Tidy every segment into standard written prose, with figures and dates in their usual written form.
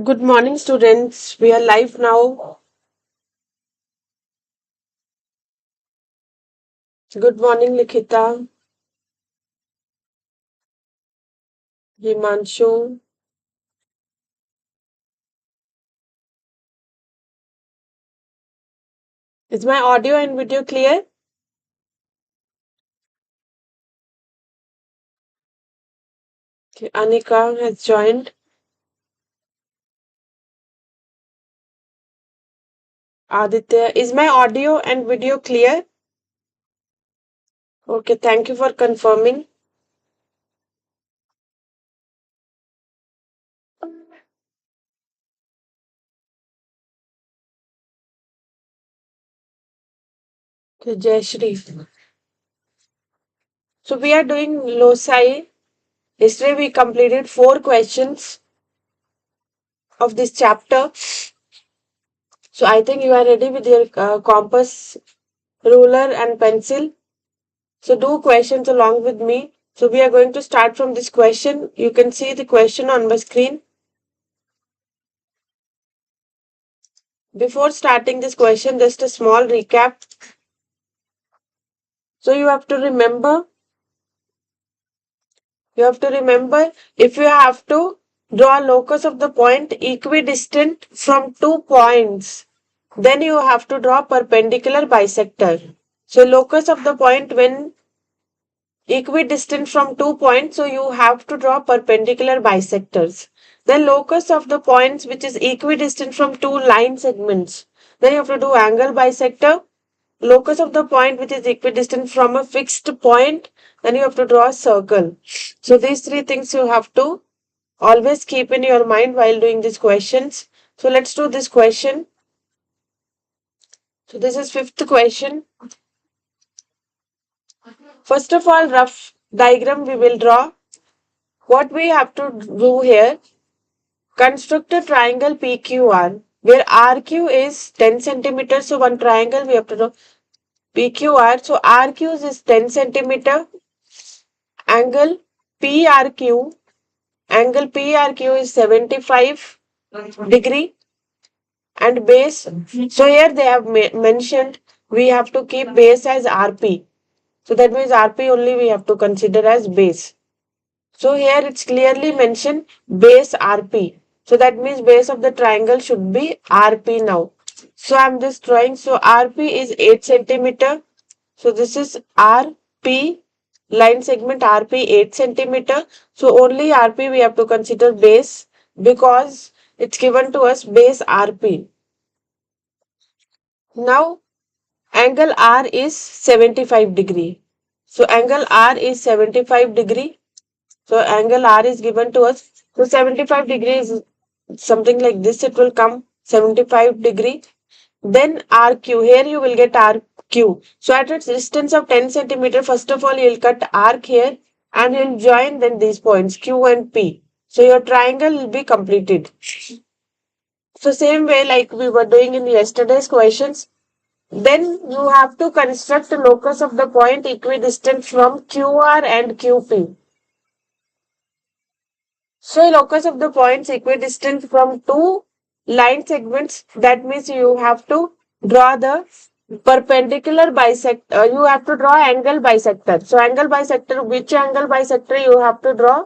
Good morning, students. We are live now. Good morning, Likhita, Himanshu. Is my audio and video clear? Okay, Anika has joined. Aditya, is my audio and video clear? Okay, thank you for confirming. Okay, Jayashri. So we are doing Loci. Yesterday we completed 4 questions of this chapter. So I think you are ready with your compass, ruler, and pencil. So do questions along with me. So we are going to start from this question. You can see the question on my screen. Before starting this question, just a small recap. So you have to remember if you have to draw locus of the point equidistant from 2 points, then you have to draw perpendicular bisector. So locus of the point when equidistant from 2 points, so you have to draw perpendicular bisectors. The locus of the points which is equidistant from two line segments, then you have to do angle bisector. Locus of the point which is equidistant from a fixed point, then you have to draw a circle. So these three things you have to always keep in your mind while doing these questions. So let's do this question. So this is fifth question. First of all, rough diagram we will draw. What we have to do here, construct a triangle PQR where RQ is 10 centimeters. So one triangle we have to draw PQR. So RQ is 10 centimeter. Angle PRQ. Angle PRQ is 75 degree and base. So here they have mentioned we have to keep base as RP. So that means RP only we have to consider as base. So here it's clearly mentioned base RP. So that means base of the triangle should be RP now. So I'm just drawing. So RP is 8 centimeter. So this is RP, line segment RP 8 centimeter. So only RP we have to consider base because it's given to us base RP. Now angle R is 75 degree. So angle R is 75 degree. So angle R is given to us. So 75 degrees, something like this, it will come 75 degree. Then RQ, here you will get RQ. So at a distance of 10 centimeter, first of all, you will cut arc here and you will join then these points Q and P. So your triangle will be completed. So same way like we were doing in yesterday's questions, then you have to construct the locus of the point equidistant from QR and QP. So locus of the points equidistant from two line segments. That means you have to draw the perpendicular bisector. You have to draw angle bisector. So angle bisector, which angle bisector you have to draw?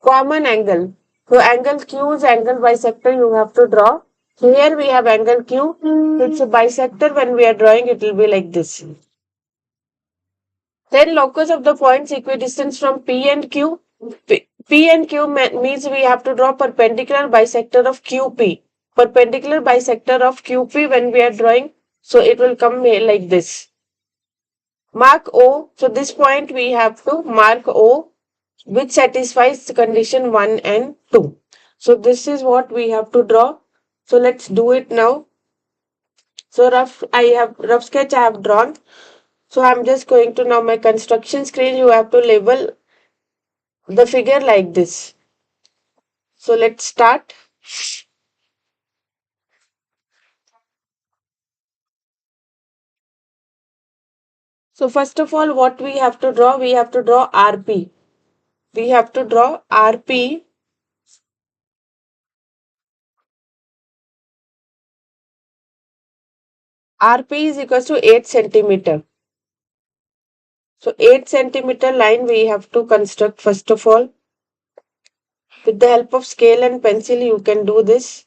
Common angle. So angle Q is angle bisector you have to draw. So here we have angle Q. It's a bisector. When we are drawing, it will be like this. Then locus of the points equidistant from P and Q. P and Q means we have to draw perpendicular bisector of QP. Perpendicular bisector of QP when we are drawing. So it will come like this. Mark O. So this point we have to mark O which satisfies condition 1 and 2. So this is what we have to draw. So let's do it now. So rough sketch I have drawn. So I'm just going to now my construction screen. You have to label the figure like this. So let's start. So first of all, what we have to draw? We have to draw RP. We have to draw RP RP is equals to 8 centimeter. So 8 centimeter line we have to construct first of all. With the help of scale and pencil you can do this.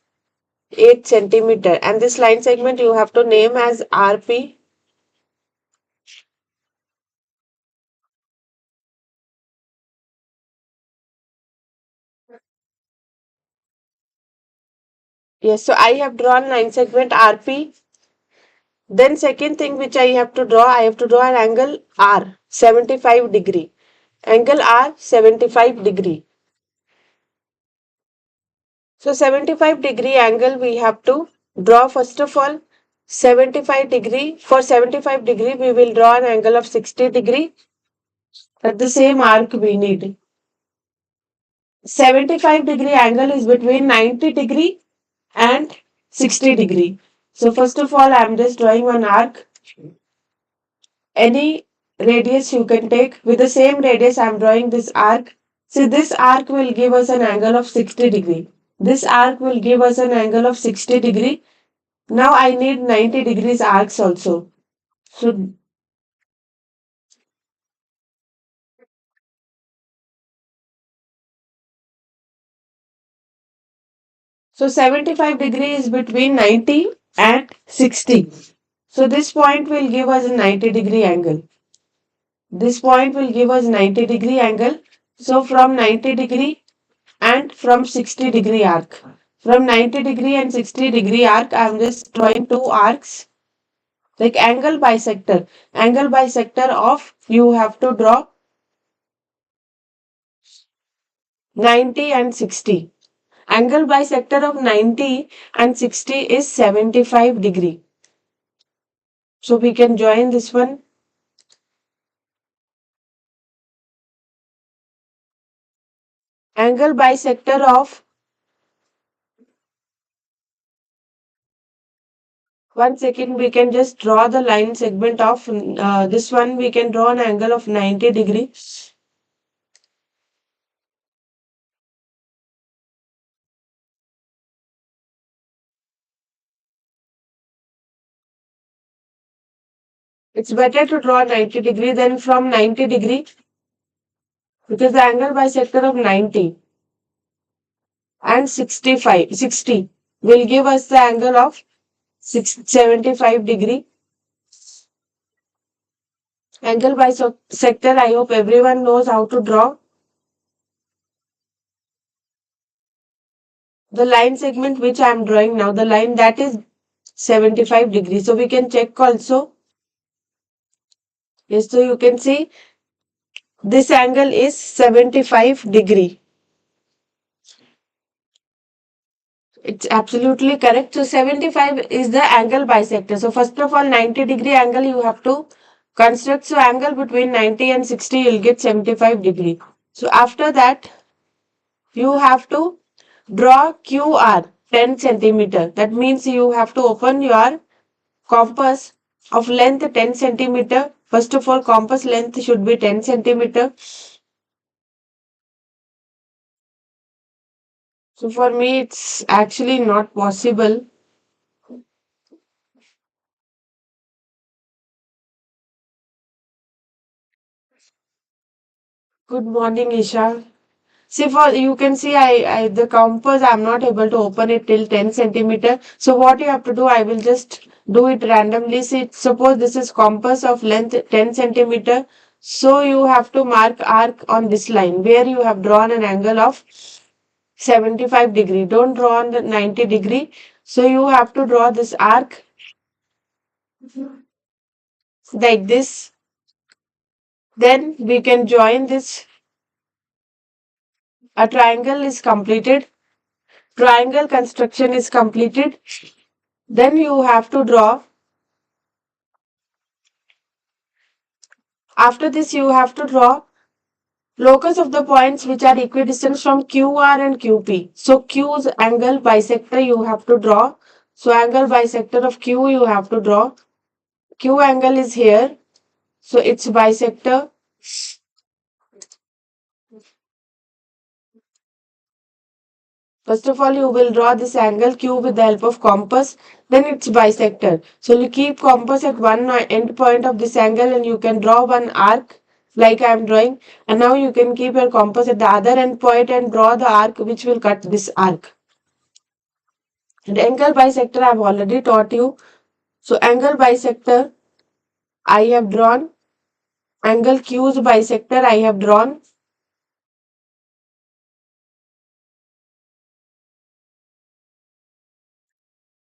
8 centimeter, and this line segment you have to name as RP. Yes, so I have drawn line segment RP. Then second thing which I have to draw, I have to draw an angle R, 75 degree. Angle R, 75 degree. So 75 degree angle we have to draw first of all. 75 degree, for 75 degree we will draw an angle of 60 degree. At the same arc we need. 75 degree angle is between 90 degree and 60 degree. So first of all, I am just drawing one arc. Any radius you can take. With the same radius, I am drawing this arc. So this arc will give us an angle of 60 degree. This arc will give us an angle of 60 degree. Now I need 90 degrees arcs also. So, so 75 degree is between 90 and 60. So this point will give us a 90 degree angle. This point will give us 90 degree angle. So from 90 degree and from 60 degree arc. From 90 degree and 60 degree arc, I am just drawing two arcs like angle bisector. Angle bisector of you have to draw 90 and 60. Angle bisector of 90 and 60 is 75 degree. So we can join this one. Angle bisector of 1 second, we can just draw the line segment of this one. We can draw an angle of 90 degree. It's better to draw 90 degree than from 90 degree because the angle bisector of 90 and 60 will give us the angle of 75 degree. Angle bisector, I hope everyone knows how to draw. The line segment which I am drawing now, the line that is 75 degrees. So we can check also. Yes, so you can see this angle is 75 degree. It's absolutely correct. So 75 is the angle bisector. So first of all, 90 degree angle you have to construct. So angle between 90 and 60 you'll get 75 degree. So after that, you have to draw QR 10 centimeter. That means you have to open your compass of length 10 centimeter. First of all, compass length should be 10 centimeter. So for me, it's actually not possible. Good morning, Isha. See, for you can see, I the compass I'm not able to open it till 10 centimeter. So what you have to do, I will just do it randomly. See, suppose this is compass of length 10 centimeter. So you have to mark arc on this line where you have drawn an angle of 75 degree. Don't draw on the 90 degree. So you have to draw this arc like this. Then we can join this. A triangle is completed. Triangle construction is completed. Then you have to draw. After this, you have to draw locus of the points which are equidistant from QR and QP. So Q's angle bisector you have to draw. So angle bisector of Q you have to draw. Q angle is here. So its bisector. First of all, you will draw this angle Q with the help of compass. Then it's bisector. So you keep compass at one end point of this angle and you can draw one arc like I am drawing. And now you can keep your compass at the other end point and draw the arc which will cut this arc. And angle bisector I have already taught you. So angle bisector I have drawn. Angle Q's bisector I have drawn.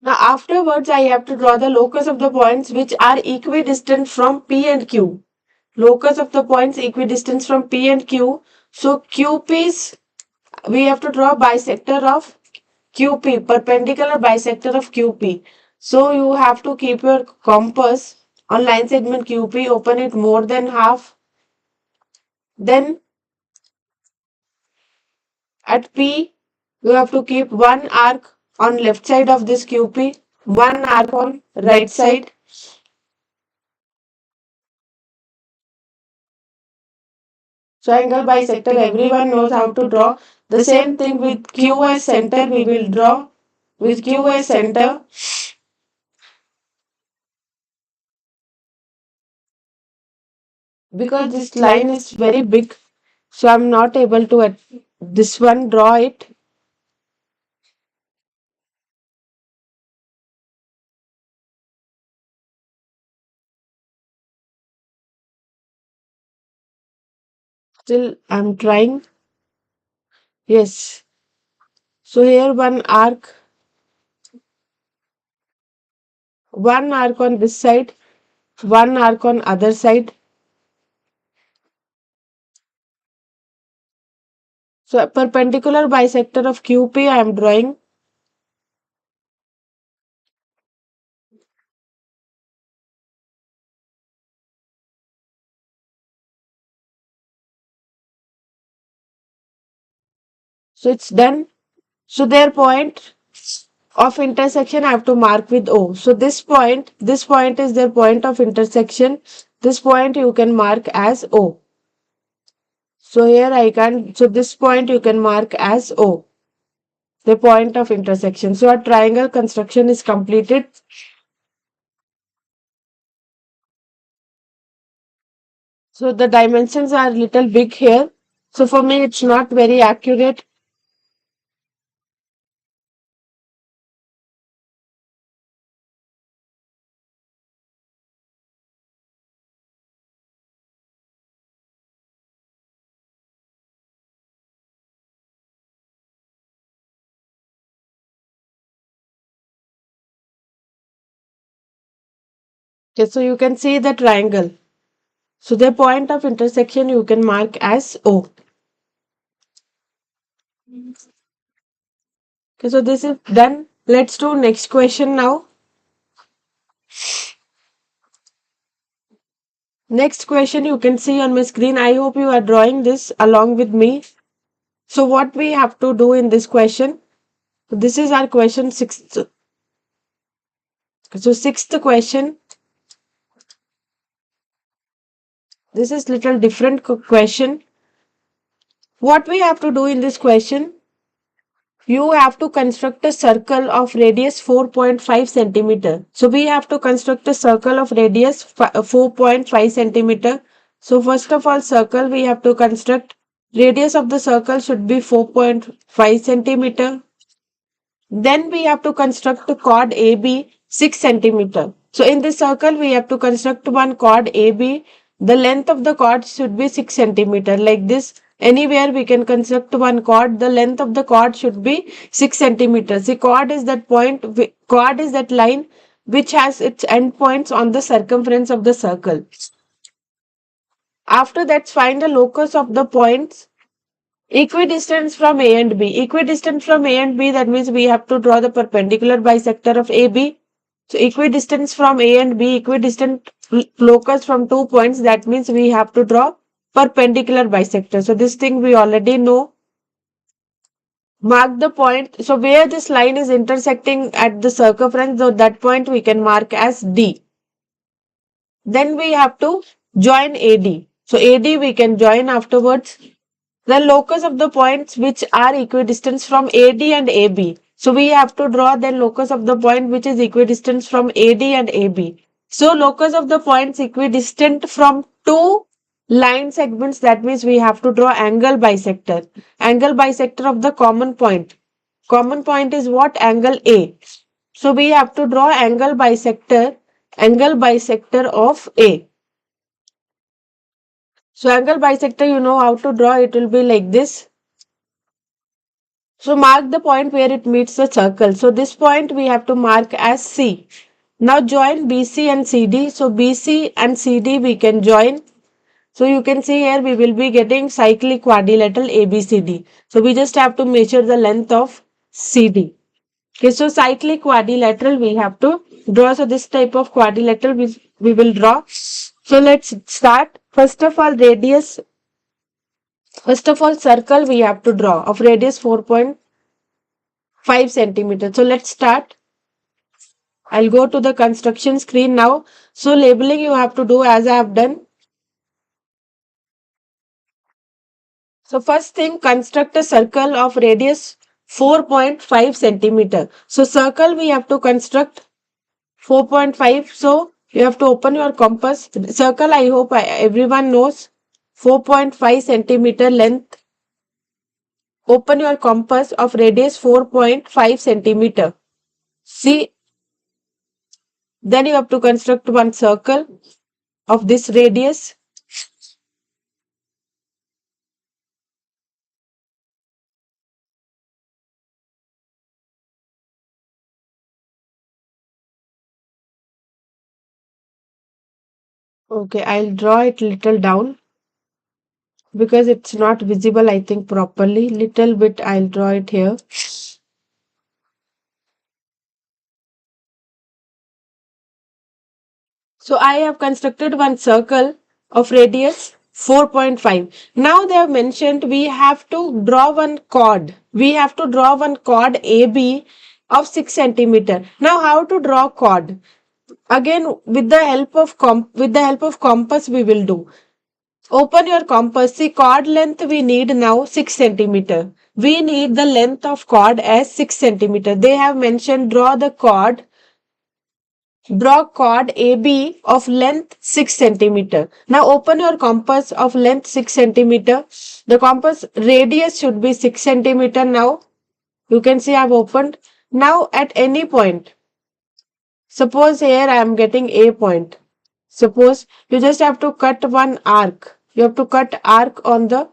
Now afterwards I have to draw the locus of the points which are equidistant from P and Q. Locus of the points equidistant from P and Q. So QP's we have to draw bisector of QP, perpendicular bisector of QP. So you have to keep your compass on line segment QP, open it more than half. Then at P, you have to keep one arc on left side of this QP, one arc on right side. Triangle bisector, everyone knows how to draw. The same thing with Q as center, we will draw. With Q as center, because this line is very big, so I'm not able to at this one draw it. Still, I'm trying. Yes. So here one arc on this side, one arc on other side. So a perpendicular bisector of QP I am drawing. So it's done. So their point of intersection I have to mark with O. So this point is their point of intersection. This point you can mark as O. So here I can, so this point you can mark as O, the point of intersection. So our triangle construction is completed. So the dimensions are little big here. So for me it's not very accurate. Okay, so you can see the triangle. So the point of intersection you can mark as O. Okay, so this is done. Let's do next question now. Next question you can see on my screen. I hope you are drawing this along with me. So what we have to do in this question? This is our question sixth. So sixth question. This is little different question. What we have to do in this question? You have to construct a circle of radius 4.5 centimeter. So we have to construct a circle of radius 4.5 centimeter. So first of all, circle we have to construct. Radius of the circle should be 4.5 centimeter. Then we have to construct a chord AB 6 centimeter. So in this circle we have to construct one chord AB. The length of the chord should be 6 centimeter like this. Anywhere we can construct one chord. The length of the chord should be 6 centimeters. The chord is that point. Chord is that line which has its endpoints on the circumference of the circle. After that, find the locus of the points equidistant from A and B. Equidistant from A and B, that means we have to draw the perpendicular bisector of AB. So equidistance from A and B, equidistant locus from 2 points, that means we have to draw perpendicular bisector. So this thing we already know. Mark the point. So where this line is intersecting at the circumference, so that point we can mark as D. Then we have to join AD. So AD we can join afterwards. The locus of the points which are equidistant from AD and AB. So we have to draw the locus of the point which is equidistant from AD and AB. So locus of the points equidistant from two line segments, that means we have to draw angle bisector. Angle bisector of the common point. Common point is what? Angle A. So we have to draw angle bisector of A. So angle bisector, you know how to draw, it will be like this. So mark the point where it meets the circle. So this point we have to mark as C. Now join BC and CD. So BC and CD we can join. So you can see here we will be getting cyclic quadrilateral ABCD. So we just have to measure the length of CD. Okay, so cyclic quadrilateral we have to draw. So this type of quadrilateral we will draw. So let's start. First of all, circle we have to draw of radius 4.5 centimeters. So let's start. I'll go to the construction screen now. So labeling you have to do as I have done. So first thing, construct a circle of radius 4.5 centimeter. So circle we have to construct 4.5. So you have to open your compass. Circle, I hope everyone knows, 4.5 centimeter length. Open your compass of radius 4.5 centimeter. See, then you have to construct one circle of this radius. Okay, I'll draw it little down because it's not visible, I think, properly. Little bit I'll draw it here. So I have constructed one circle of radius 4.5. Now they have mentioned we have to draw one chord. We have to draw one chord AB of 6 centimeter. Now how to draw chord? Again with the help of compass we will do. Open your compass. See, chord length we need now 6 centimeter. We need the length of chord as 6 centimeter. They have mentioned draw chord AB of length 6 centimeter. Now open your compass of length 6 centimeter. The compass radius should be 6 centimeter now. You can see I have opened. Now at any point, suppose here I am getting A point. Suppose you just have to cut one arc. You have to cut arc on the.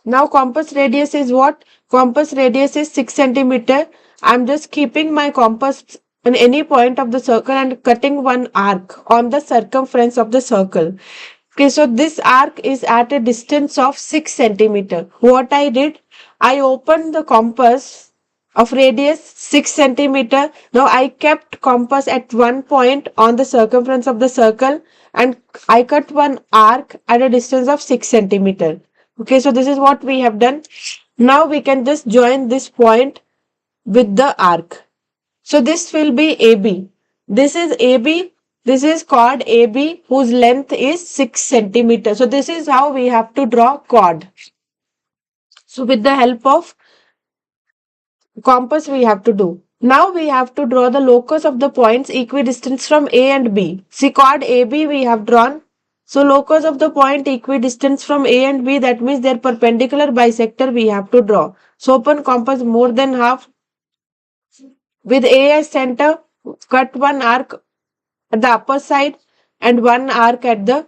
Now compass radius is what? Compass radius is 6 centimeter. I'm just keeping my compass on any point of the circle and cutting one arc on the circumference of the circle. Okay, so this arc is at a distance of 6 centimeter. What I did, I opened the compass of radius 6 centimeter. Now I kept compass at one point on the circumference of the circle and I cut one arc at a distance of 6 centimeter. Okay, so this is what we have done. Now we can just join this point with the arc. So this will be AB. This is AB. This is chord AB whose length is 6 centimeter. So this is how we have to draw chord. So with the help of compass we have to do. Now we have to draw the locus of the points equidistant from A and B. See, chord AB we have drawn. So locus of the point equidistant from A and B, that means their perpendicular bisector we have to draw. So open compass more than half. With A as center, cut one arc at the upper side and one arc at the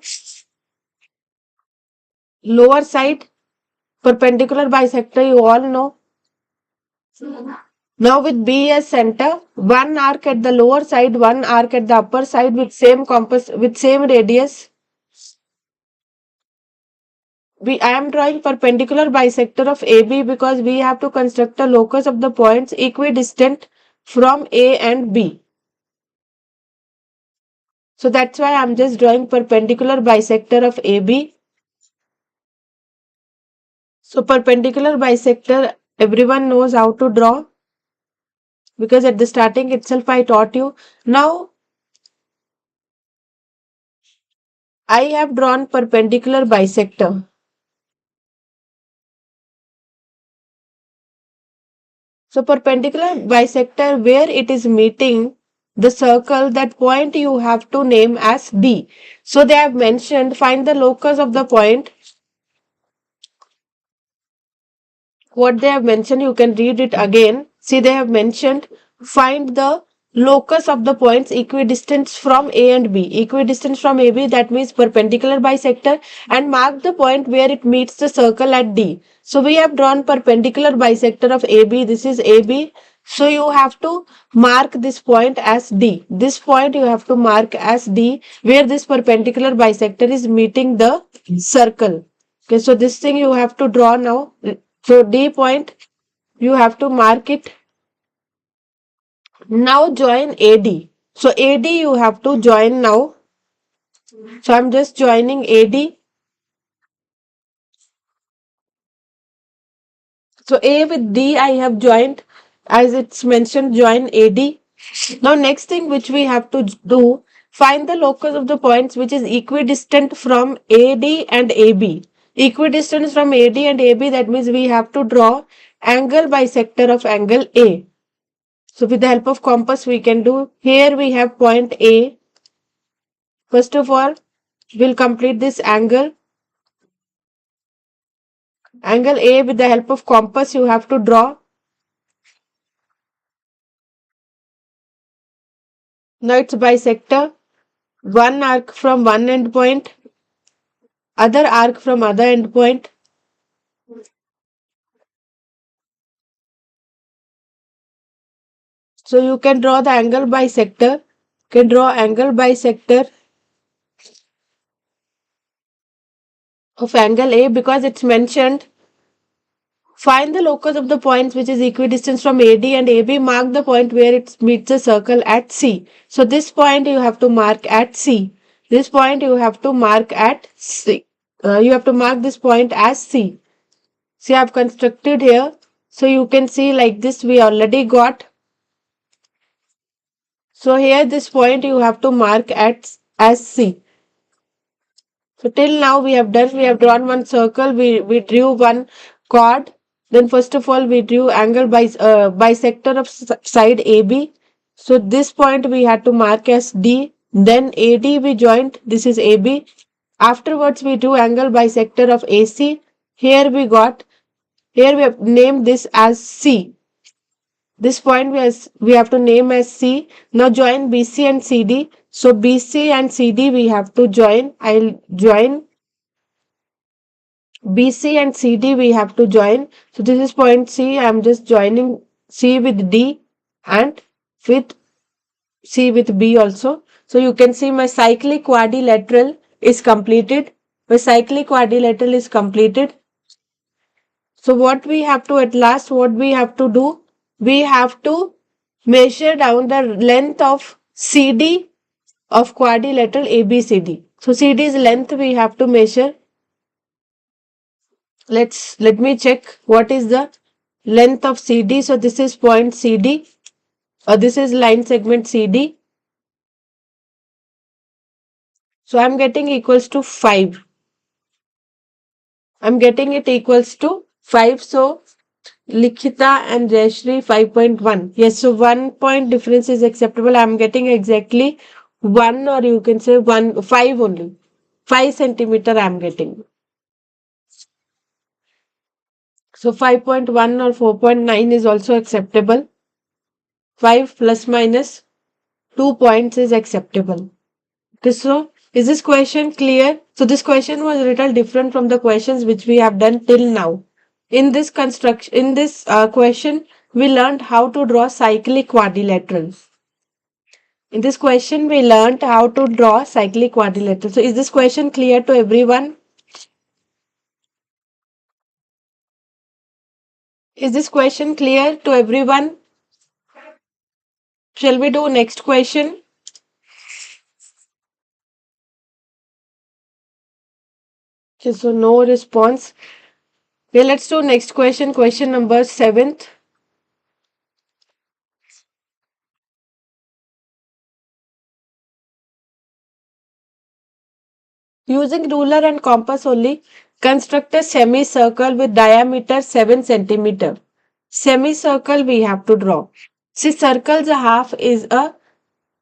lower side. Perpendicular bisector you all know. Now with B as center, one arc at the lower side, one arc at the upper side with same compass, with same radius. I am drawing perpendicular bisector of AB because we have to construct a locus of the points equidistant from A and B. So that's why I am just drawing perpendicular bisector of AB. So perpendicular bisector, everyone knows how to draw because at the starting itself I taught you. Now I have drawn perpendicular bisector. So perpendicular bisector where it is meeting the circle, that point you have to name as D. So they have mentioned find the locus of the point. What they have mentioned, you can read it again. See, they have mentioned find the locus of the points equidistant from A and B. Equidistant from AB, that means perpendicular bisector, and mark the point where it meets the circle at D. So we have drawn perpendicular bisector of AB. This is AB. So you have to mark this point as D. This point you have to mark as D, where this perpendicular bisector is meeting the circle. Okay, so this thing you have to draw now. So D point, you have to mark it. Now join AD. So AD you have to join now. So I'm just joining AD. So A with D I have joined, as it's mentioned, join AD. Now next thing which we have to do, find the locus of the points which is equidistant from AD and AB. Equidistant from AD and AB, that means we have to draw angle bisector of angle A. So with the help of compass we can do. Here we have point A. First of all, we'll complete this angle. Angle A, with the help of compass you have to draw. Now it's bisector. One arc from one end point, other arc from other end point. So you can draw the angle bisector. You can draw angle bisector of angle A, because it's mentioned find the locus of the points which is equidistant from AD and AB. Mark the point where it meets the circle at C. So this point you have to mark at C. This point you have to mark at C. You have to mark this point as C. See, I have constructed here. So you can see like this we already got. So here this point you have to mark at as C. So till now we have done, we have drawn one circle, we drew one chord. Then first of all we drew angle bisector of side AB. So this point we had to mark as D. Then AD we joined, this is AB. Afterwards we drew angle bisector of AC. Here we got, here we have named this as C. This point we have to name as C. Now join BC and CD. So BC and CD we have to join. I'll join BC and CD we have to join. So this is point C. I'm just joining C with D and with C with B also. So you can see my cyclic quadrilateral is completed. My cyclic quadrilateral is completed. So what we have to, at last, what we have to do? We have to measure down the length of CD of quadrilateral ABCD. So CD's length we have to measure. Let me check what is the length of CD. So this is point CD, or this is line segment CD. So I'm getting equals to 5. I'm getting it equals to 5. So Likhita and Jayashree 5.1. Yes, so 1 point difference is acceptable. I'm getting exactly 1, or you can say 5 only. 5 centimeter I'm getting. So 5.1 or 4.9 is also acceptable. 5 plus minus 2 points is acceptable. Okay, so is this question clear? So this question was a little different from the questions which we have done till now. In this question, we learned how to draw cyclic quadrilaterals. In this question, we learned how to draw cyclic quadrilateral. So is this question clear to everyone? Is this question clear to everyone? Shall we do next question? Okay, so no response. Okay, let's do next question. Question number 7th. Using ruler and compass only, construct a semicircle with diameter 7 centimeter. Semicircle we have to draw. See, circle's half is a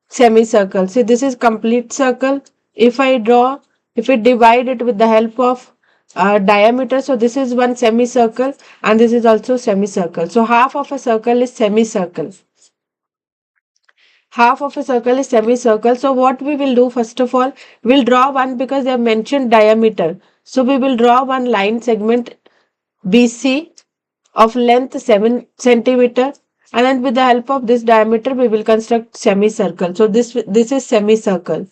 semicircle. See, this is complete circle. If I draw, if we divide it with the help of diameter, so this is one semicircle and this is also semicircle. So half of a circle is semicircle. Half of a circle is semicircle. So what we will do, first of all, we'll draw one because they have mentioned diameter. So we will draw one line segment BC of length 7 centimeter, and then with the help of this diameter we will construct semicircle. So this is semicircle.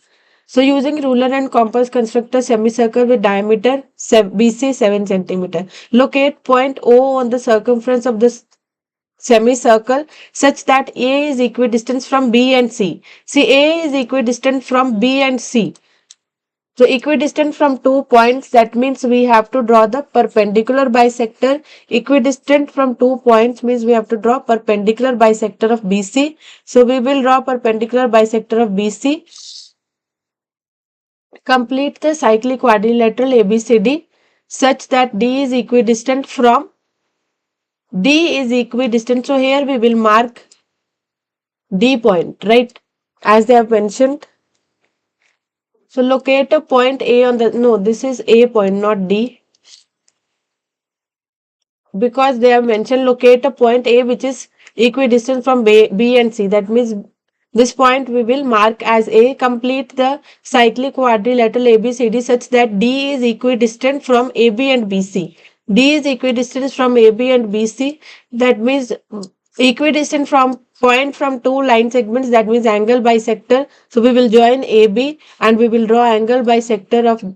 So using ruler and compass, construct a semicircle with diameter BC 7 centimeter. Locate point O on the circumference of this semicircle such that A is equidistant from B and C. See, A is equidistant from B and C. So equidistant from 2 points, that means we have to draw the perpendicular bisector. Equidistant from 2 points means we have to draw perpendicular bisector of BC. So we will draw perpendicular bisector of BC. Complete the cyclic quadrilateral ABCD such that D is equidistant from D is equidistant. So here we will mark D point, right? As they have mentioned. So locate a point A on the, no, this is A point, not D. Because they have mentioned locate a point A which is equidistant from B and C. That means this point we will mark as A. Complete the cyclic quadrilateral ABCD such that D is equidistant from AB and BC. D is equidistant from AB and BC. That means equidistant from point from two line segments, that means angle bisector. So we will join AB and we will draw angle bisector of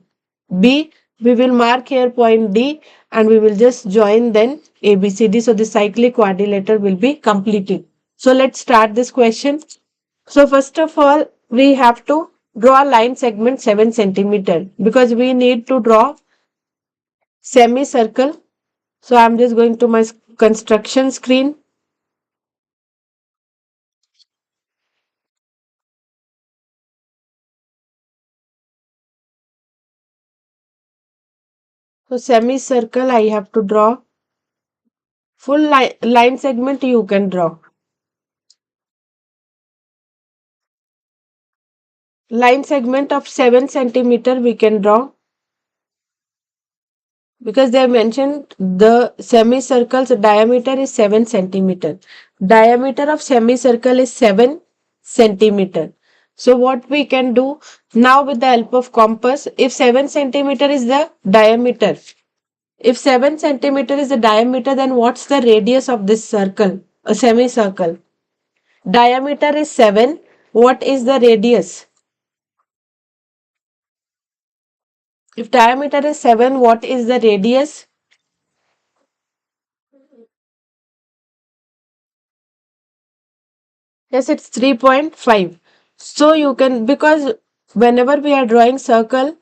B. We will mark here point D and we will just join then ABCD. So the cyclic quadrilateral will be completed. So let's start this question. So first of all, we have to draw a line segment 7 centimeter because we need to draw semicircle. So I'm just going to my construction screen. So semicircle I have to draw. Full line segment you can draw. Line segment of 7 centimeter we can draw. Because they have mentioned the semicircle's diameter is 7 centimeter. Diameter of semicircle is 7 centimeter. So what we can do now with the help of compass, if 7 centimeter is the diameter, if 7 centimeter is the diameter, then what's the radius of this circle, a semicircle? Diameter is 7. What is the radius? If diameter is 7, what is the radius? Yes, it's 3.5. So you can, because whenever we are drawing circle,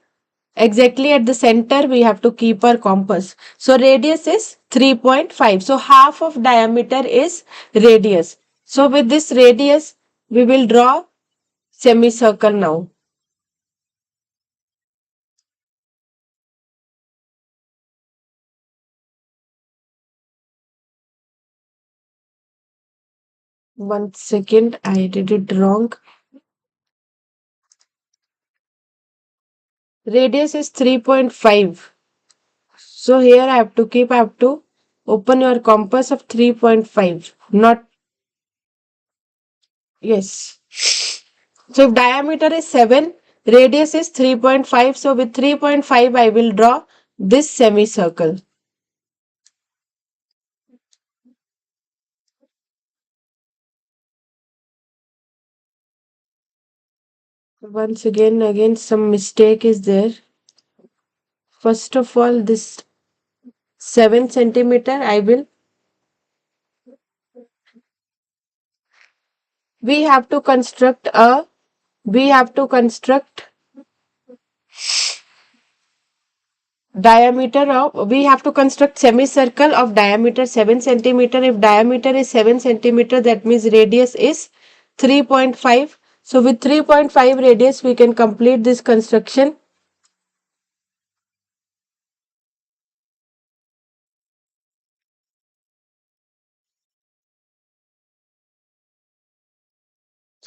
exactly at the center we have to keep our compass. So radius is 3.5. So half of diameter is radius. So with this radius, we will draw semicircle now. One second, I did it wrong. Radius is 3.5. So here I have to open your compass of 3.5. Not, yes. So if diameter is 7, radius is 3.5. So with 3.5, I will draw this semicircle. Once again, some mistake is there. First of all, this 7 centimeter, we have to construct we have to construct semicircle of diameter 7 centimeter. If diameter is 7 centimeter, that means radius is 3.5. So with 3.5 radius we can complete this construction.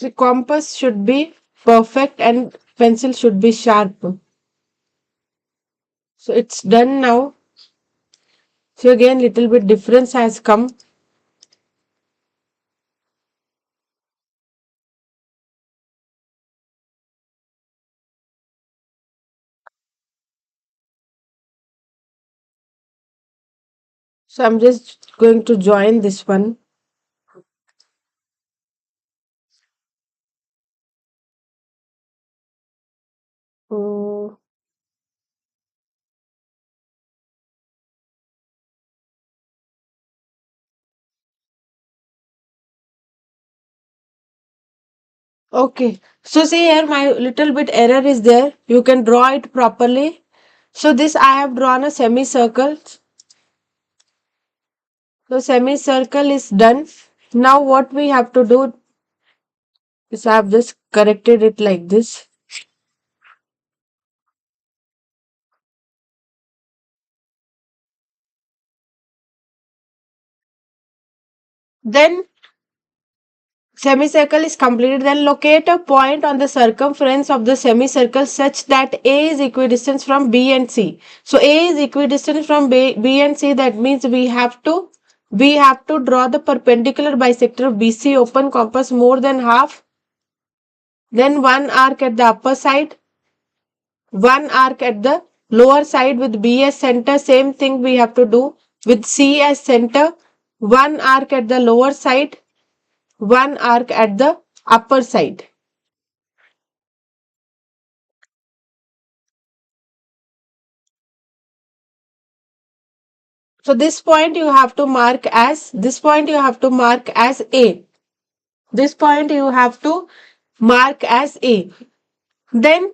The compass should be perfect and pencil should be sharp. So it's done now. So again little bit difference has come. So I'm just going to join this one. Mm, okay. So see here my little bit error is there. You can draw it properly. So this I have drawn a semicircle. So semicircle is done. Now what we have to do is I have just corrected it like this. Then semicircle is completed. Then locate a point on the circumference of the semicircle such that A is equidistant from B and C. So A is equidistant from B and C. That means we have to draw the perpendicular bisector of BC, open compass more than half. Then one arc at the upper side, one arc at the lower side with B as center. Same thing we have to do with C as center. One arc at the lower side, one arc at the upper side. So this point you have to mark as A. This point you have to mark as A. Then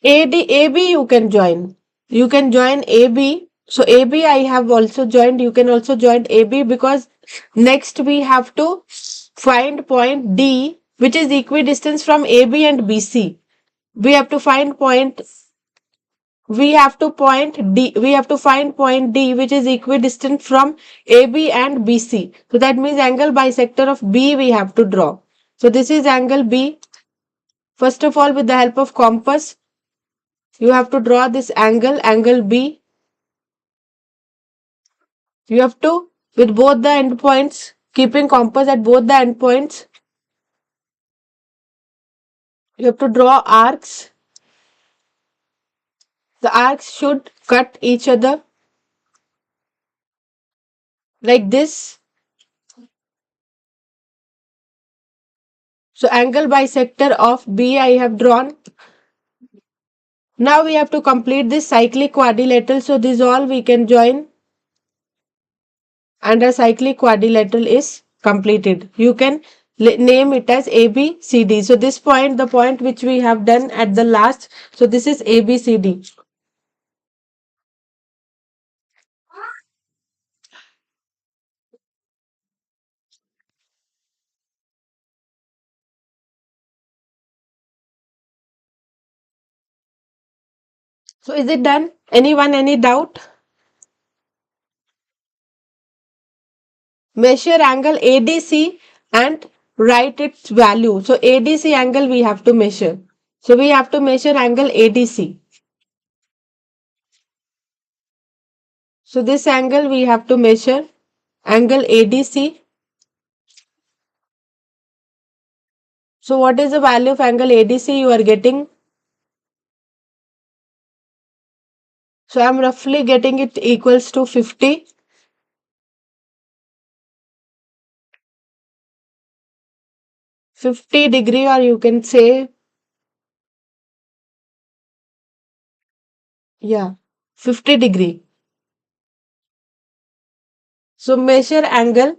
AB you can join. You can join AB. So AB I have also joined. You can also join AB because next we have to find point D which is equidistance from AB and BC. We have to find point we have to find point D which is equidistant from AB and BC. So that means angle bisector of B we have to draw. So this is angle B. First of all, with the help of compass, you have to draw this angle B. You have to, with both the endpoints, keeping compass at both the endpoints, you have to draw arcs. The arcs should cut each other like this. So angle bisector of B I have drawn. Now we have to complete this cyclic quadrilateral. So this all we can join and a cyclic quadrilateral is completed. You can name it as ABCD. So this point, the point which we have done at the last, so this is ABCD. So is it done? Anyone, any doubt? Measure angle ADC and write its value. So ADC angle we have to measure. So we have to measure angle ADC. So this angle we have to measure angle ADC. So what is the value of angle ADC you are getting? So I am roughly getting it equals to 50. 50 degree, or you can say, yeah, 50 degree. So measure angle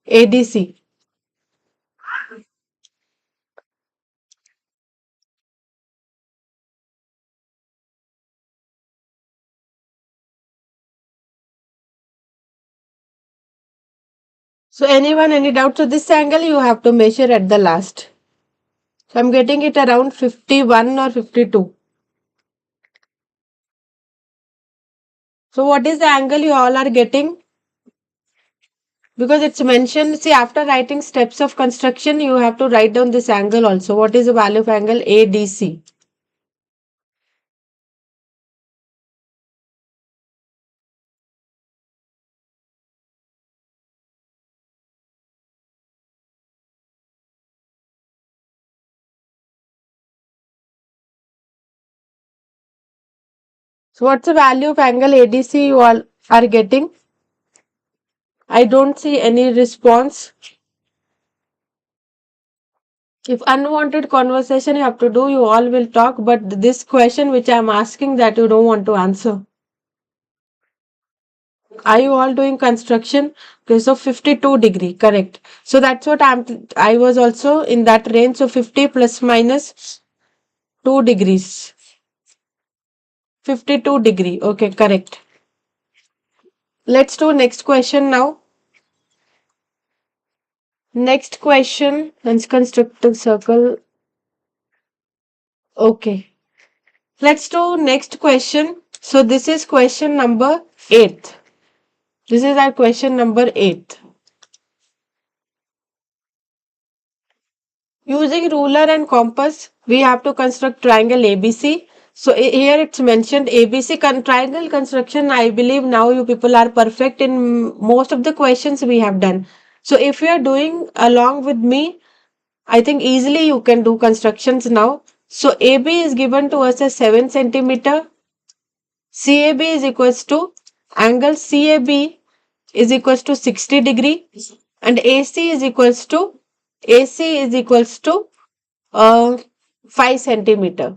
ADC. So anyone, any doubt? So this angle you have to measure at the last. So I'm getting it around 51 or 52. So what is the angle you all are getting? Because it's mentioned, see, after writing steps of construction, you have to write down this angle also. What is the value of angle ADC? So what's the value of angle ADC you all are getting? I don't see any response. If unwanted conversation you have to do, you all will talk, but this question which I'm asking that you don't want to answer. Are you all doing construction? Okay, so 52 degree, correct. So that's what I was also in that range. So 50 plus minus 2 degrees. 52 degree. Okay, correct. Let's do next question now. Next question. Let's construct the circle. Okay. Let's do next question. So this is question number 8. This is our question number 8. Using ruler and compass, we have to construct triangle ABC. So here it's mentioned ABC triangle construction. I believe now you people are perfect in most of the questions we have done. So if you are doing along with me, I think easily you can do constructions now. So AB is given to us as 7 centimeter. CAB is equals to angle CAB is equals to 60 degree, and AC is equals to uh, 5 centimeter.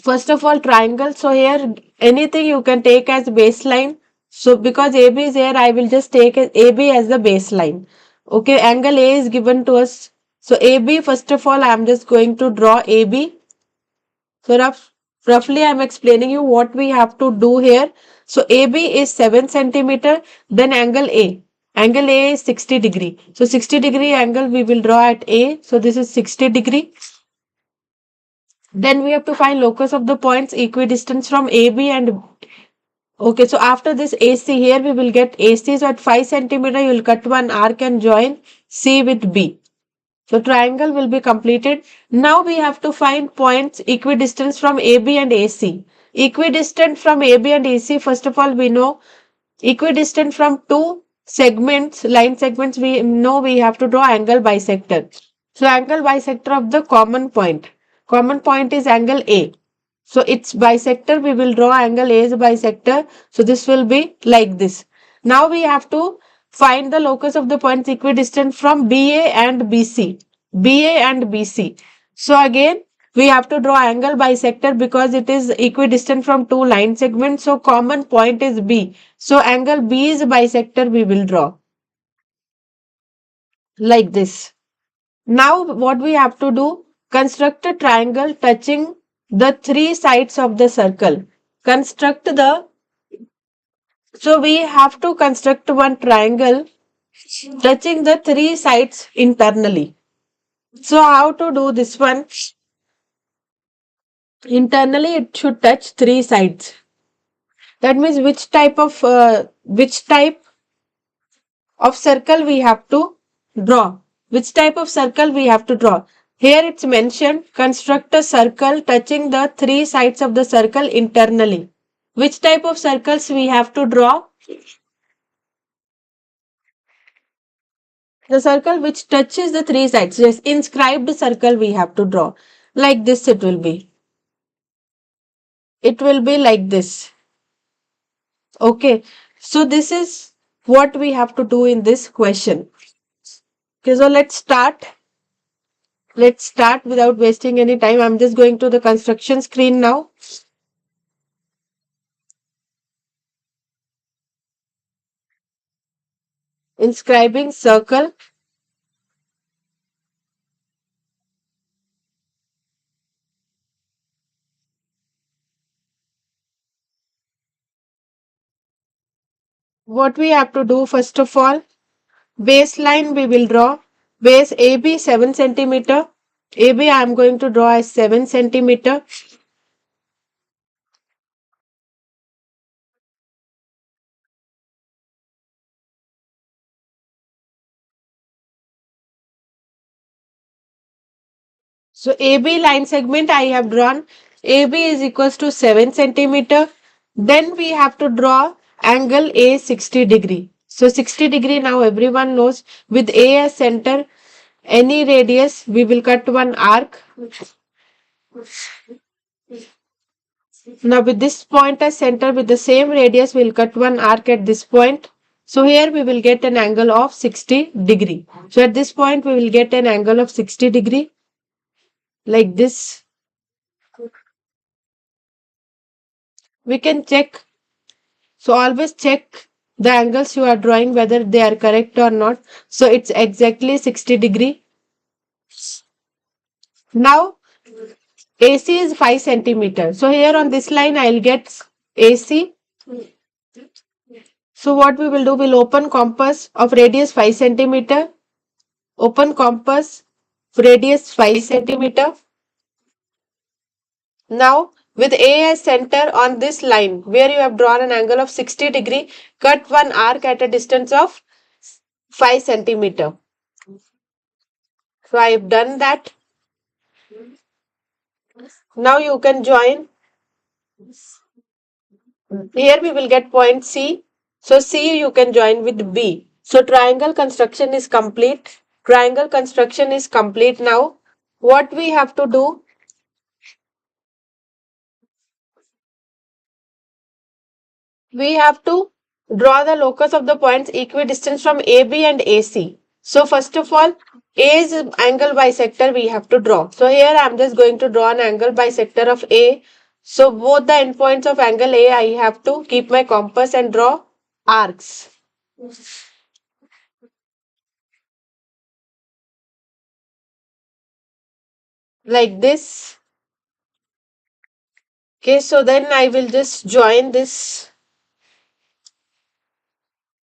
First of all, triangle. So here anything you can take as baseline. So because AB is here, I will just take AB as the baseline. Okay, angle A is given to us. So AB, first of all, I am just going to draw AB. So roughly I am explaining you what we have to do here. So AB is 7 centimeter, then angle A. Angle A is 60 degree. So 60 degree angle we will draw at A. So this is 60 degree. Then we have to find locus of the points equidistant from AB and okay. So after this AC here we will get AC. So at 5 centimeter you will cut one arc and join C with B. So triangle will be completed. Now we have to find points equidistant from AB and AC. Equidistant from AB and AC, first of all we know equidistant from two segments, line segments, we know we have to draw angle bisector. So angle bisector of the common point. Common point is angle A. So its bisector, we will draw angle A as a bisector. So this will be like this. Now we have to find the locus of the points equidistant from BA and BC. BA and BC. So again, we have to draw angle bisector because it is equidistant from two line segments. So common point is B. So angle B is bisector we will draw like this. Now what we have to do? Construct a triangle touching the three sides of the circle. Construct the, so we have to construct one triangle touching the three sides internally. So how to do this one? Internally it should touch three sides. That means which type of circle we have to draw. Which type of circle we have to draw. Here it's mentioned construct a circle touching the three sides of the circle internally. Which type of circles we have to draw? The circle which touches the three sides. Yes, inscribed circle we have to draw. Like this it will be. It will be like this. Okay. So this is what we have to do in this question. Okay, so let's start. Let's start without wasting any time. I'm just going to the construction screen now. Inscribing circle. What we have to do first of all, baseline we will draw. Base AB 7 centimeter. AB I am going to draw as 7 centimeter. So AB line segment I have drawn. AB is equals to 7 centimeter. Then we have to draw angle A 60 degree. So 60 degree now everyone knows. With A as center, any radius, we will cut one arc. Now with this point as center, with the same radius, we will cut one arc at this point. So here we will get an angle of 60 degree. So at this point we will get an angle of 60 degree like this. We can check. So always check the angles you are drawing whether they are correct or not. So it's exactly 60 degree. Now AC is 5 centimeter. So here on this line I'll get AC. So what we will do, we'll open compass of radius 5 centimeter. Open compass radius 5 centimeter. Now with A as center on this line where you have drawn an angle of 60 degree, cut one arc at a distance of 5 centimeter. So I have done that. Now you can join. Here we will get point C. So C you can join with B. So triangle construction is complete. Triangle construction is complete now. What we have to do? We have to draw the locus of the points equidistant from AB and AC. So first of all, A's angle bisector we have to draw. So here I am just going to draw an angle bisector of A. So both the endpoints of angle A I have to keep my compass and draw arcs. Like this. Okay, so then I will just join this.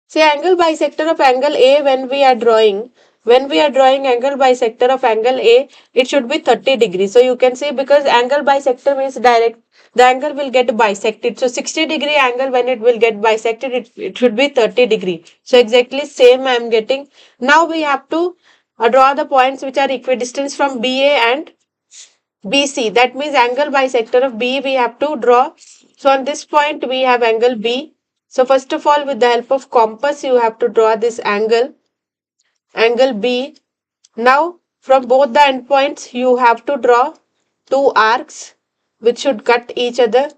See, angle bisector of angle A when we are drawing angle bisector of angle A, it should be 30 degrees. So you can see because angle bisector means direct, the angle will get bisected. So 60 degree angle when it will get bisected, it should be 30 degree. So exactly same I am getting. Now we have to draw the points which are equidistant from BA and BC. That means angle bisector of B we have to draw. So on this point we have angle B. So first of all with the help of compass you have to draw this angle B. Now from both the endpoints you have to draw two arcs which should cut each other.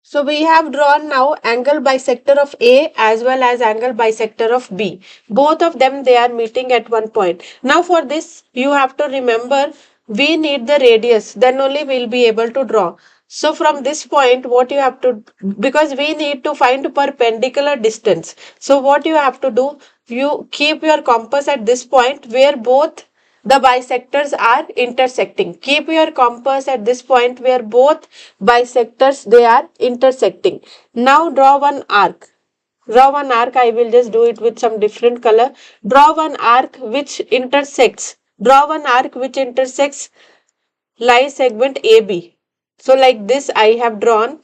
So we have drawn now angle bisector of A as well as angle bisector of B. Both of them they are meeting at one point. Now for this you have to remember we need the radius, then only we will be able to draw. So from this point what you have to, because we need to find perpendicular distance. So what you have to do, you keep your compass at this point where both the bisectors are intersecting. Keep your compass at this point where both bisectors they are intersecting. Now draw one arc. Draw one arc. I will just do it with some different color. Draw one arc which intersects. Draw one arc which intersects line segment AB. So like this I have drawn.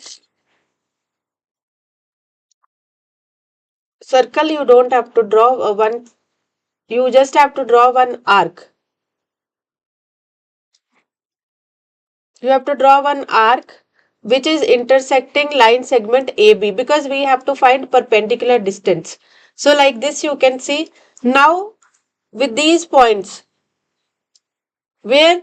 Circle you don't have to draw one. You just have to draw one arc. You have to draw one arc which is intersecting line segment AB because we have to find perpendicular distance. So like this you can see. Now with these points where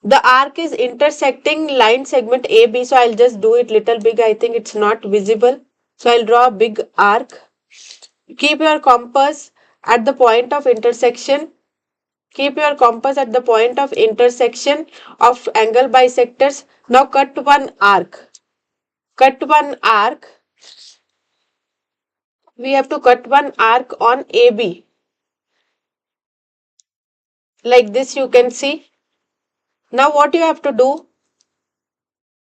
the arc is intersecting line segment AB, so I'll just do it little big. I think it's not visible. So I'll draw a big arc. Keep your compass at the point of intersection. Keep your compass at the point of intersection of angle bisectors. Now cut one arc. Cut one arc. We have to cut one arc on AB. Like this you can see. Now what you have to do,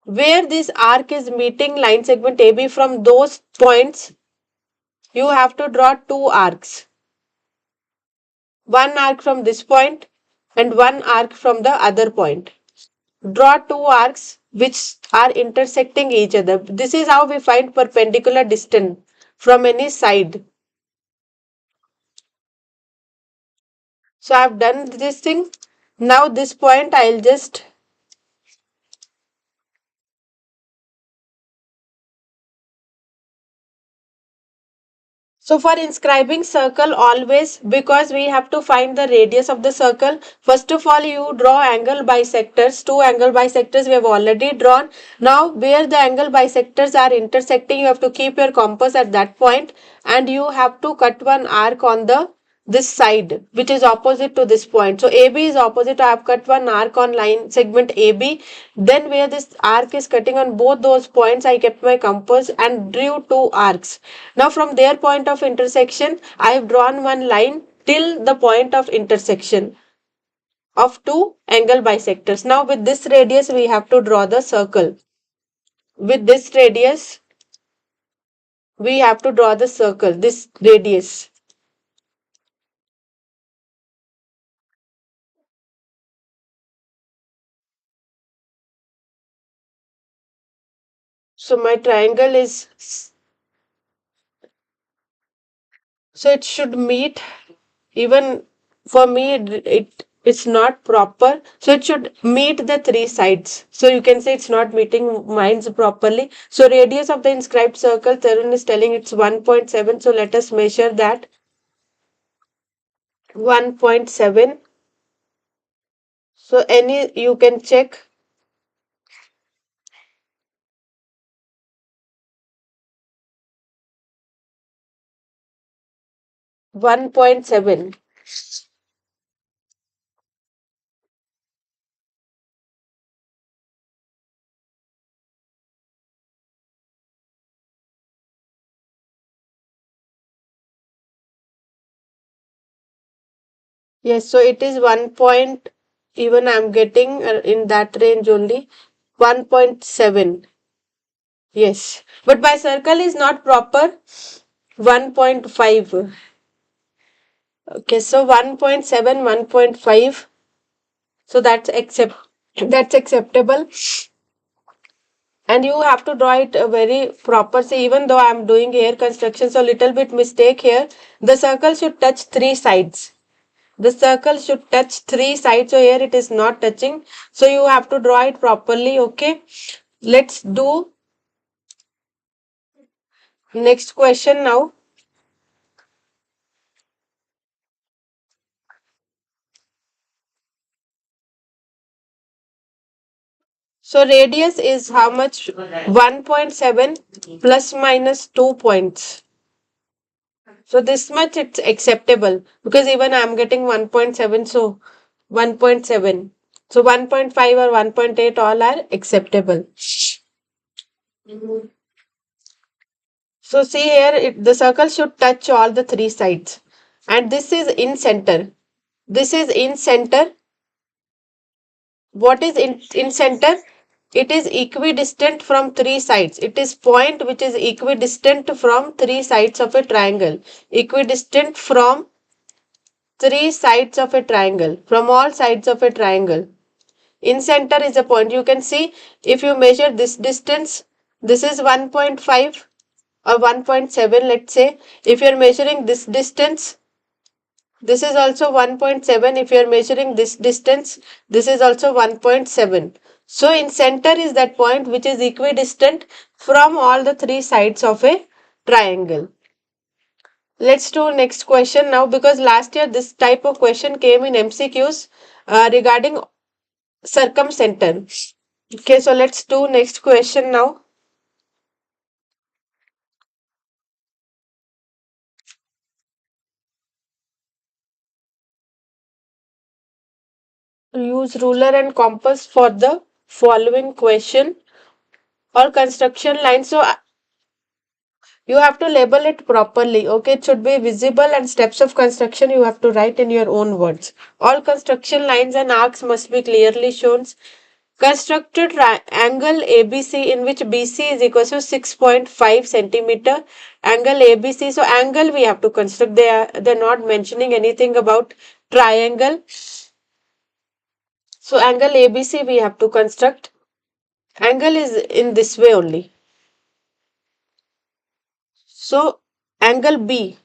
where this arc is meeting line segment AB from those points, you have to draw two arcs. One arc from this point and one arc from the other point. Draw two arcs which are intersecting each other. This is how we find perpendicular distance from any side. So I have done this thing. Now this point I'll just, so for inscribing circle always, because we have to find the radius of the circle, first of all you draw angle bisectors. Two angle bisectors we have already drawn. Now where the angle bisectors are intersecting, you have to keep your compass at that point and you have to cut one arc on the this side which is opposite to this point. So AB is opposite. I have cut one arc on line segment AB. Then where this arc is cutting on both those points, I kept my compass and drew two arcs. Now from their point of intersection, I have drawn one line till the point of intersection of two angle bisectors. Now with this radius we have to draw the circle. With this radius we have to draw the circle, this radius. So my triangle is, so it should meet, even for me it's not proper, so it should meet the three sides. So you can say it's not meeting mines properly. So radius of the inscribed circle, Tarun is telling it's 1.7. So let us measure that. 1.7. So any, you can check. 1.7. Yes, so it is 1 point, even I'm getting in that range only. 1.7. Yes, but my circle is not proper. 1.5. Okay, so 1.7, 1.5. So that's acceptable. And you have to draw it very proper. So even though I'm doing here construction, so little bit mistake here. The circle should touch three sides. The circle should touch three sides. So here it is not touching. So you have to draw it properly. Okay. Let's do next question now. So radius is how much? 1.7 plus minus 2 points. So this much it's acceptable because even I'm getting 1.7, so 1.7. So 1.5 or 1.8 all are acceptable. So see here, the circle should touch all the three sides. And this is in center. This is in center. What is in center? It is equidistant from three sides. It is point which is equidistant from three sides of a triangle. Equidistant from three sides of a triangle, from all sides of a triangle. In center is a point. You can see if you measure this distance, this is 1.5 or 1.7, let's say. If you are measuring this distance, this is also 1.7. If you are measuring this distance, this is also 1.7. So in center is that point which is equidistant from all the three sides of a triangle. Let's do next question now, because last year this type of question came in MCQs regarding circumcenter. Okay, so let's do next question now. Use ruler and compass for the following question or construction line. So you have to label it properly. Okay, it should be visible, and steps of construction you have to write in your own words. All construction lines and arcs must be clearly shown. Constructed angle ABC in which BC is equal to 6.5 centimeter. Angle ABC. So angle we have to construct. They're not mentioning anything about triangle. So angle ABC we have to construct. Angle is in this way only. So angle B.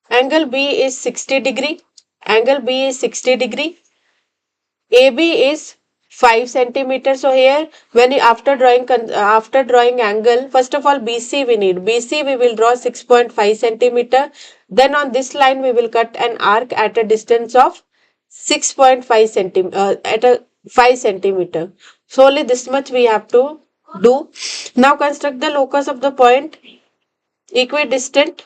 Angle B is 60 degree. Angle B is 60 degree. AB is 5 centimeter. So here when you after drawing angle, first of all BC we need. BC we will draw 6.5 centimeter. Then on this line we will cut an arc at a distance of 6.5 centimeter at a 5 centimeter. So only this much we have to do. Now construct the locus of the point equidistant.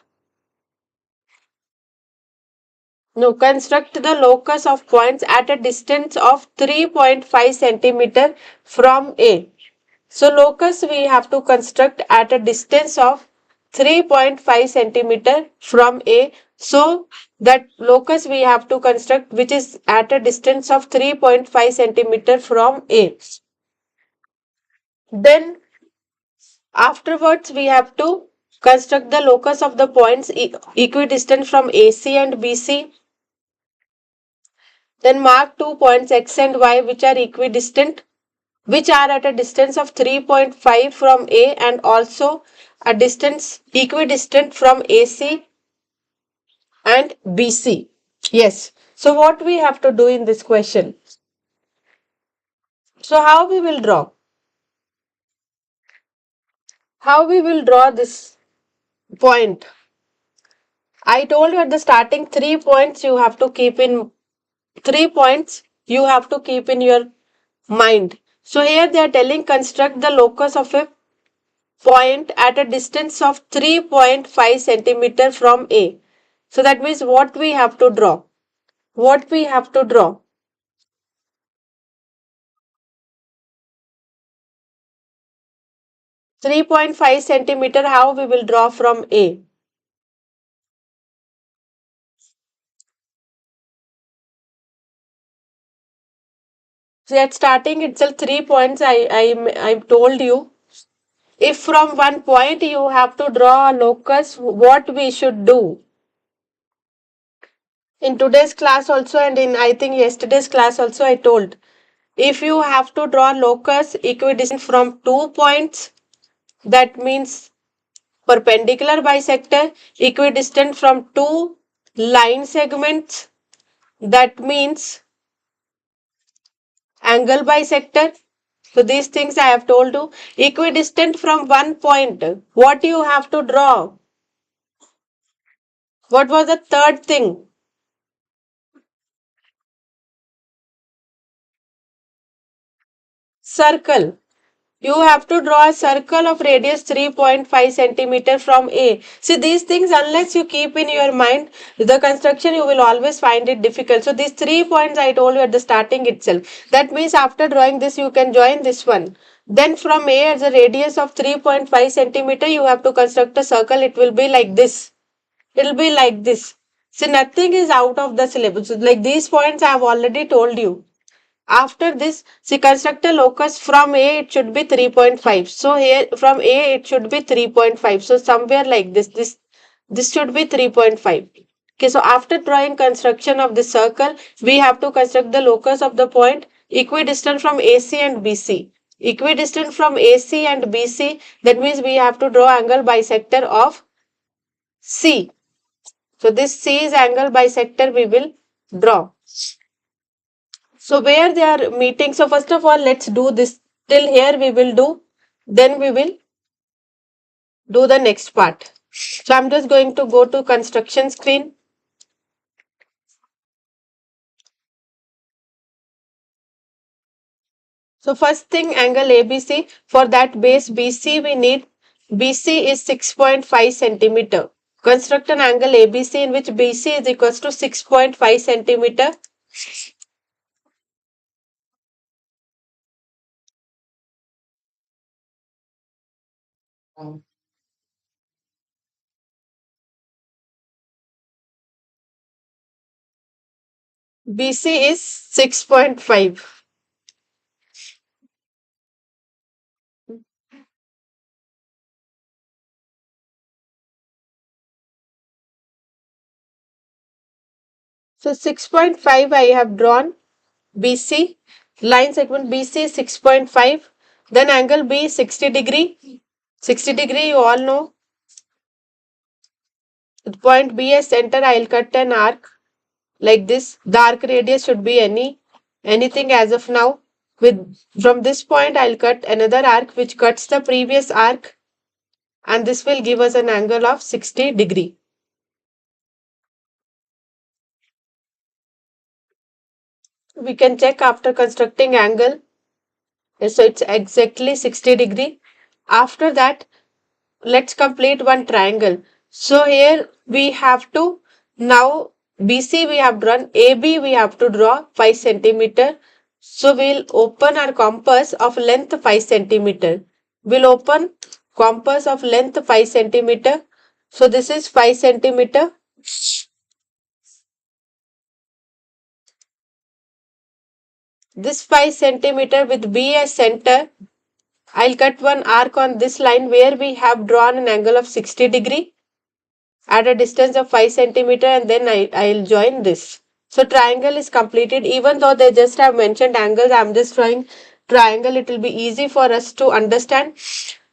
No, construct the locus of points at a distance of 3.5 centimeter from A. So locus we have to construct at a distance of 3.5 centimeter from A. So that locus we have to construct which is at a distance of 3.5 centimeter from A. Then afterwards we have to construct the locus of the points equidistant from AC and BC. Then mark 2 points x and y which are equidistant, which are at a distance of 3.5 from A and also a distance equidistant from AC and BC. Yes. So what we have to do in this question? So how we will draw? How we will draw this point? I told you at the starting 3 points you have to keep in 3 points you have to keep in your mind. So here they are telling construct the locus of a point at a distance of 3.5 centimeter from A. So that means what we have to draw? What we have to draw? 3.5 centimeter, how we will draw from A? So at starting itself 3 points I told you. If from one point you have to draw a locus, what we should do? In today's class also and in I think yesterday's class also I told. If you have to draw locus equidistant from 2 points, that means perpendicular bisector, equidistant from two line segments, that means angle bisector. So these things I have told you. Equidistant from one point, what you have to draw? What was the third thing? Circle. You have to draw a circle of radius 3.5 centimeter from A. See these things unless you keep in your mind the construction you will always find it difficult. So these 3 points I told you at the starting itself. That means after drawing this you can join this one. Then from A as a radius of 3.5 centimeter you have to construct a circle. It will be like this. It will be like this. See nothing is out of the syllabus. Like these points I have already told you. After this, see construct a locus from A it should be 3.5. So here from A it should be 3.5. So somewhere like this should be 3.5. Okay, so after drawing construction of the circle, we have to construct the locus of the point equidistant from AC and BC. Equidistant from AC and BC, that means we have to draw angle bisector of C. So this C is angle bisector we will draw. So where they are meeting, so first of all, let's do this. Till here we will do, then we will do the next part. So I'm just going to go to construction screen. So first thing angle ABC, for that base BC we need, BC is 6.5 centimeter. Construct an angle ABC in which BC is equals to 6.5 centimeter. BC is 6.5. So 6.5 I have drawn. BC, line segment BC 6.5, then angle B 60 degree. 60 degree you all know. At point B as center, I'll cut an arc like this. The arc radius should be anything as of now. With from this point, I'll cut another arc which cuts the previous arc, and this will give us an angle of 60 degree. We can check after constructing angle. So it's exactly 60 degree. After that, let's complete one triangle. So here we have to now BC we have drawn, AB we have to draw 5 centimeter. So we'll open our compass of length 5 centimeter. We'll open compass of length 5 centimeter. So this is 5 centimeter. This 5 centimeter with B as center. I'll cut one arc on this line where we have drawn an angle of 60 degree at a distance of 5 centimeter, and then I'll join this. So triangle is completed. Even though they just have mentioned angles, I'm just drawing triangle. It will be easy for us to understand.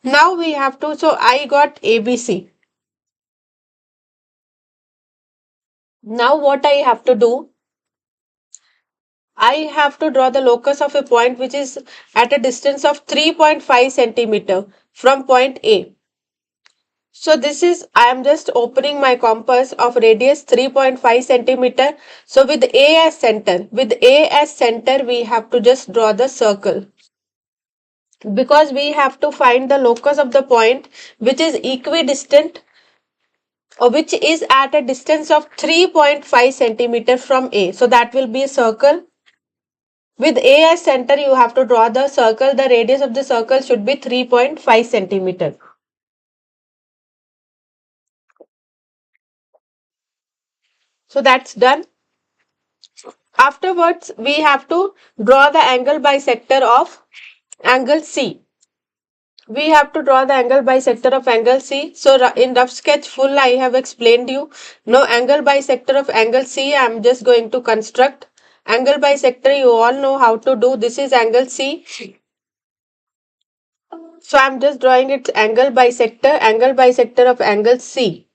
Now we have to, so I got ABC. Now what I have to do, I have to draw the locus of a point which is at a distance of 3.5 centimeter from point A. So this is, I am just opening my compass of radius 3.5 centimeter. So with A as center, we have to just draw the circle. Because we have to find the locus of the point which is equidistant or which is at a distance of 3.5 centimeter from A. So that will be a circle. With A as center, you have to draw the circle. The radius of the circle should be 3.5 centimeter. So that's done. Afterwards, we have to draw the angle bisector of angle C. We have to draw the angle bisector of angle C. So in rough sketch full I have explained you. Now angle bisector of angle C I am just going to construct. Angle bisector you all know how to do. This is angle C. So I am just drawing its angle bisector of angle C.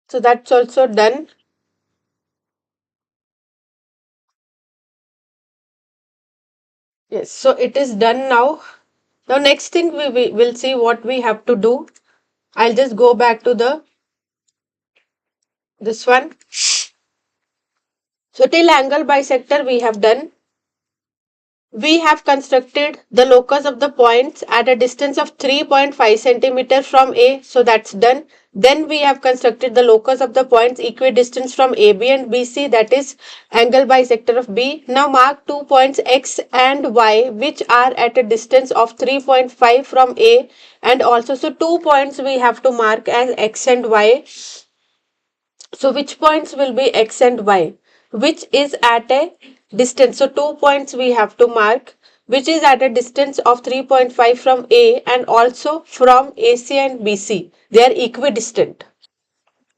So that's also done. Yes, so it is done now. Now next thing we will see what we have to do. I'll just go back to the this one. So till angle bisector we have done. We have constructed the locus of the points at a distance of 3.5 centimeter from A. So that's done. Then we have constructed the locus of the points equidistant from AB and BC, that is angle bisector of B. Now mark 2 points X and Y which are at a distance of 3.5 from A, and also so 2 points we have to mark as X and Y. So which points will be X and Y? Which is at a distance. So 2 points we have to mark which is at a distance of 3.5 from A and also from AC and BC. They are equidistant.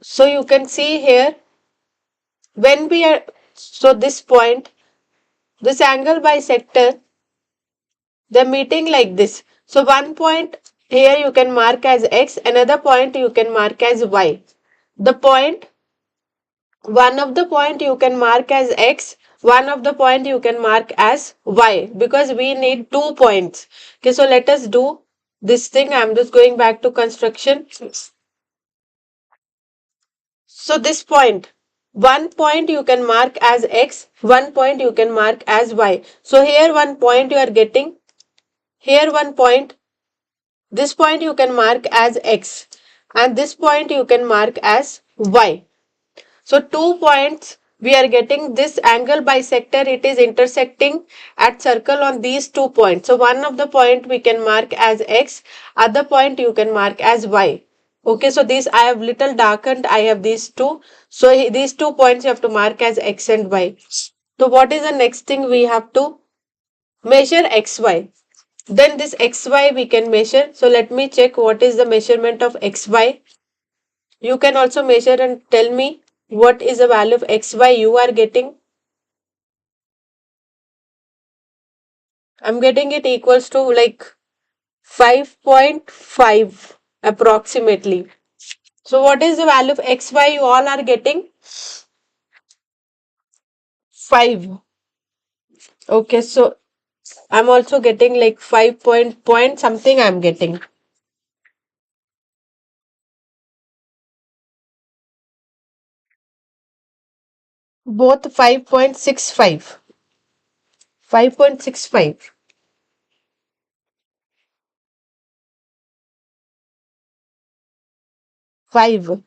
So you can see here when we are, so this point, this angle bisector, they're meeting like this. So one point here you can mark as X, another point you can mark as Y. The point, one of the point you can mark as X, one of the point you can mark as Y, because we need 2 points. Okay, so let us do this thing. I'm just going back to construction. So this point, one point you can mark as X, one point you can mark as Y. So here one point you are getting, here one point, this point you can mark as X and this point you can mark as Y. So 2 points we are getting. This angle bisector, it is intersecting at circle on these 2 points. So one of the point we can mark as X, other point you can mark as Y. Okay, so these I have little darkened, I have these two. So these 2 points you have to mark as X and Y. So what is the next thing we have to measure XY? Then this xy we can measure. So let me check what is the measurement of xy. You can also measure and tell me what is the value of xy you are getting. I'm getting it equals to like 5.5 approximately. So what is the value of xy you all are getting? 5. Okay, so I'm also getting like 5 point something I'm getting. Both 5.65. 5.65. 5.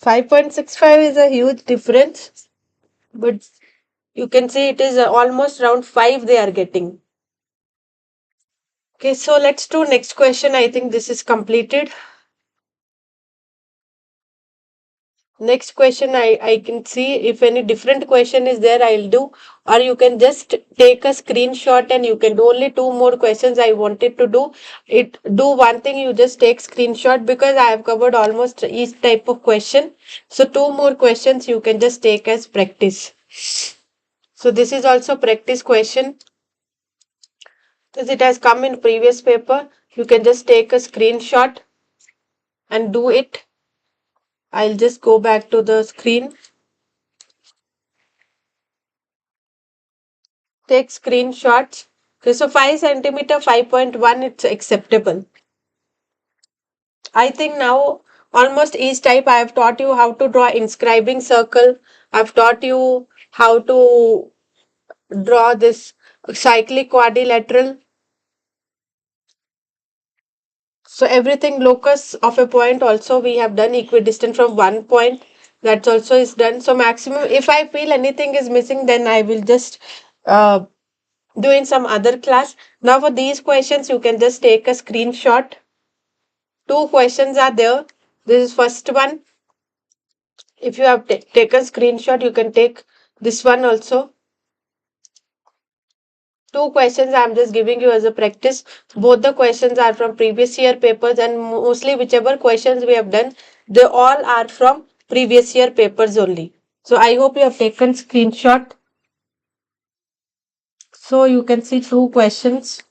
5.65 is a huge difference, but you can see it is almost around 5 they are getting. Okay, so let's do next question. I think this is completed. Next question, I can see if any different question is there, I'll do. Or you can just take a screenshot and you can do only two more questions I wanted to do. Do one thing, you just take screenshot because I have covered almost each type of question. So two more questions you can just take as practice. So this is also practice question. Since it has come in previous paper, you can just take a screenshot and do it. I'll just go back to the screen. Take screenshots. Okay, so 5 centimeter, 5.1, it's acceptable. I think now almost each type I have taught you how to draw inscribing circle. I've taught you how to draw this cyclic quadrilateral. So everything locus of a point also we have done equidistant from one point. That also is done. So maximum, if I feel anything is missing, then I will just uh, do in some other class. Now for these questions, you can just take a screenshot. Two questions are there. This is first one. If you have taken screenshot, you can take this one also. Two questions I'm just giving you as a practice. Both the questions are from previous year papers, and mostly whichever questions we have done, they all are from previous year papers only. So I hope you have taken screenshot. So you can see two questions.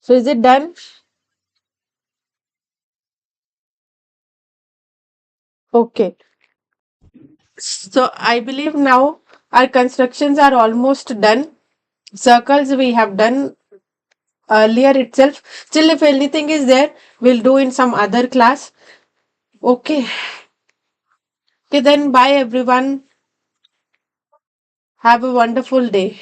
So is it done? Okay. So I believe now our constructions are almost done. Circles we have done earlier itself. Still, if anything is there, we'll do in some other class. Okay. Okay, then bye everyone. Have a wonderful day.